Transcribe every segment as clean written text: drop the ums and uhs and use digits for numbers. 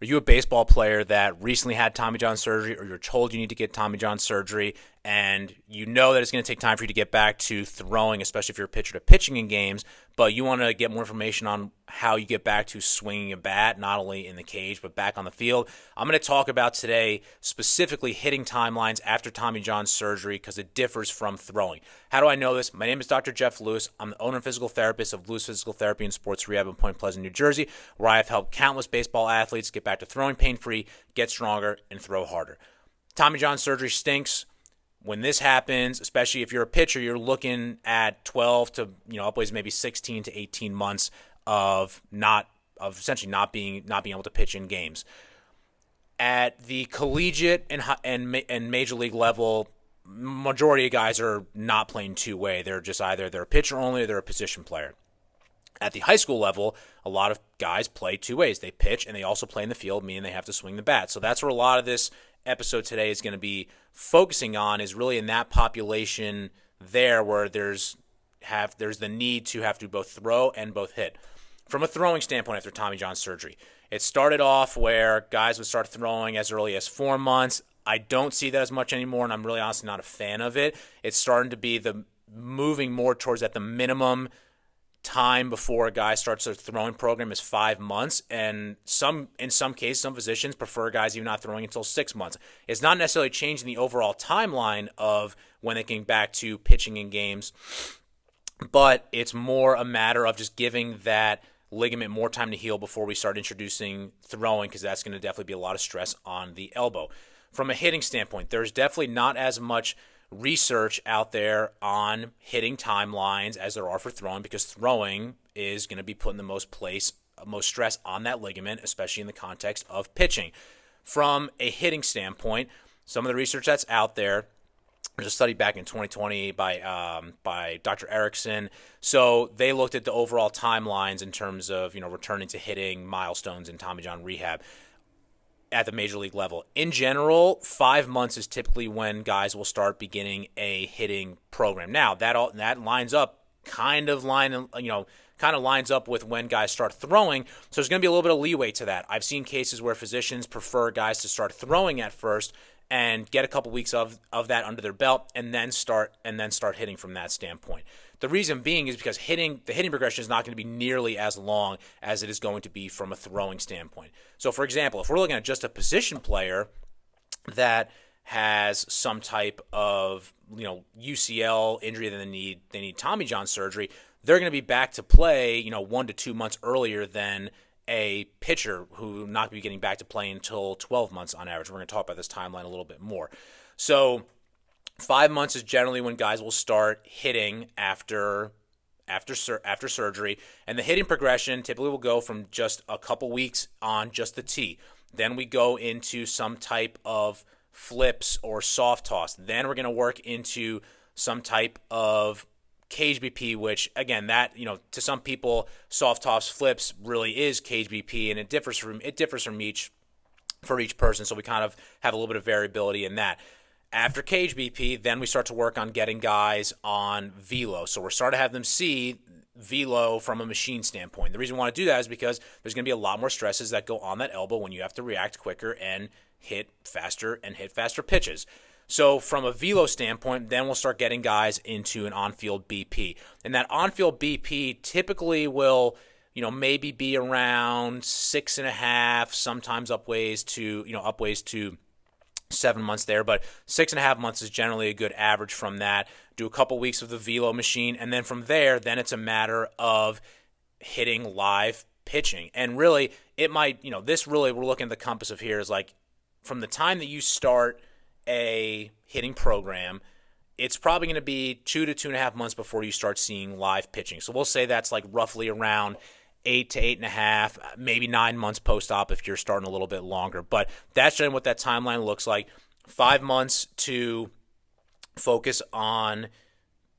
Are you a baseball player that recently had Tommy John surgery, or you're told you need to get Tommy John surgery, and you know that it's going to take time for you to get back to throwing, especially if you're a pitcher to pitching in games, but you want to get more information on how you get back to swinging a bat, not only in the cage, but back on the field? I'm going to talk about today specifically hitting timelines after Tommy John surgery because it differs from throwing. How do I know this? My name is Dr. Jeff Lewis. I'm the owner and physical therapist of Lewis Physical Therapy and Sports Rehab in Point Pleasant, New Jersey, where I have helped countless baseball athletes get back to throwing pain-free, get stronger, and throw harder. Tommy John surgery stinks. When this happens, especially if you're a pitcher, you're looking at 12 to upwards maybe 16 to 18 months of essentially not being able to pitch in games. At the collegiate and major league level, majority of guys are not playing two-way. They're just either they're a pitcher only or they're a position player. At the high school level, a lot of guys play two ways. They pitch and they also play in the field, meaning they have to swing the bat. So that's where a lot of this episode today is going to be focusing on, is really in that population there where there's the need to have to both throw and both hit. From a throwing standpoint after Tommy John surgery, it started off where guys would start throwing as early as 4 months. I don't see that as much anymore, and I'm really honestly not a fan of it. It's starting to be moving more towards that the minimum time before a guy starts a throwing program is 5 months, and in some cases, some physicians prefer guys even not throwing until 6 months. It's not necessarily changing the overall timeline of when they can get back to pitching in games, but it's more a matter of just giving that ligament more time to heal before we start introducing throwing, because that's going to definitely be a lot of stress on the elbow. From a hitting standpoint, there's definitely not as much research out there on hitting timelines as there are for throwing, because throwing is going to be putting the most stress on that ligament, especially in the context of pitching. From a hitting standpoint, some of the research that's out there, there's a study back in 2020 by Dr. Erickson. So they looked at the overall timelines in terms of returning to hitting milestones in Tommy John rehab at the major league level. In general, 5 months is typically when guys will start beginning a hitting program. Now that lines up kind of lines up with when guys start throwing. So there's going to be a little bit of leeway to that. I've seen cases where physicians prefer guys to start throwing at first and get a couple weeks of that under their belt, and then start hitting from that standpoint. The reason being is because the hitting progression is not going to be nearly as long as it is going to be from a throwing standpoint. So, for example, if we're looking at just a position player that has some type of UCL injury that they need Tommy John surgery, they're going to be back to play 1 to 2 months earlier than a pitcher who will not be getting back to play until 12 months on average. We're going to talk about this timeline a little bit more. So 5 months is generally when guys will start hitting after surgery, and the hitting progression typically will go from just a couple weeks on just the tee. Then we go into some type of flips or soft toss. Then we're going to work into some type of cage BP, which again, that to some people, soft toss flips really is cage BP, and it differs from each person. So we kind of have a little bit of variability in that. After cage BP, then we start to work on getting guys on velo. So we're starting to have them see velo from a machine standpoint. The reason we want to do that is because there's going to be a lot more stresses that go on that elbow when you have to react quicker and hit faster pitches. So from a velo standpoint, then we'll start getting guys into an on-field BP. And that on-field BP typically will, maybe be around 6.5, sometimes upways to 7 months there, but 6.5 months is generally a good average from that. Do a couple weeks of the velo machine, and then from there, then it's a matter of hitting live pitching. And really, it might, we're looking at the compass of here is like from the time that you start a hitting program, it's probably going to be 2 to 2.5 months before you start seeing live pitching. So we'll say that's like roughly around 8 to 8.5, maybe 9 months post-op if you're starting a little bit longer. But that's generally what that timeline looks like. 5 months to focus on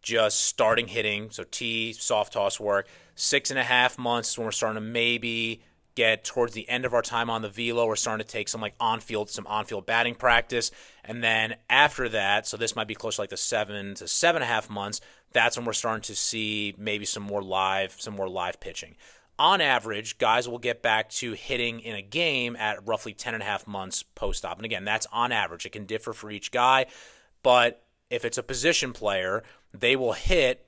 just starting hitting, so tee, soft toss work. 6.5 months is when we're starting to maybe get towards the end of our time on the velo. We're starting to take some on-field batting practice. And then after that, so this might be close to like the 7 to 7.5 months, that's when we're starting to see maybe some more live pitching. on average, guys will get back to hitting in a game at roughly 10 and a half months post-op. And again, that's on average. It can differ for each guy, but if it's a position player, they will hit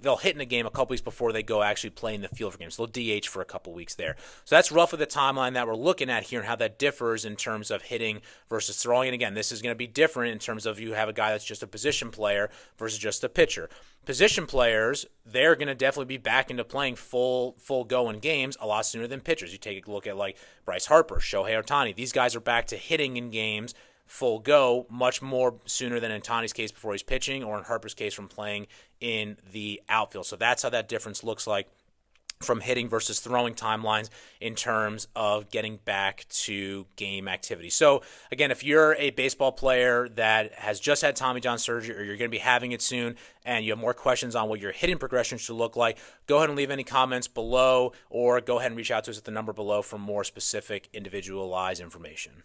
they'll hit in a game a couple weeks before they go actually play in the field for games. So they'll DH for a couple weeks there. So that's roughly the timeline that we're looking at here and how that differs in terms of hitting versus throwing. And again, this is going to be different in terms of you have a guy that's just a position player versus just a pitcher. Position players, they're going to definitely be back into playing full go in games a lot sooner than pitchers. You take a look at like Bryce Harper, Shohei Ohtani. These guys are back to hitting in games full go much more sooner than in Ohtani's case before he's pitching, or in Harper's case from playing in the outfield. So that's how that difference looks like from hitting versus throwing timelines in terms of getting back to game activity. So again, if you're a baseball player that has just had Tommy John surgery, or you're going to be having it soon, and you have more questions on what your hitting progression should look like, go ahead and leave any comments below, or go ahead and reach out to us at the number below for more specific individualized information.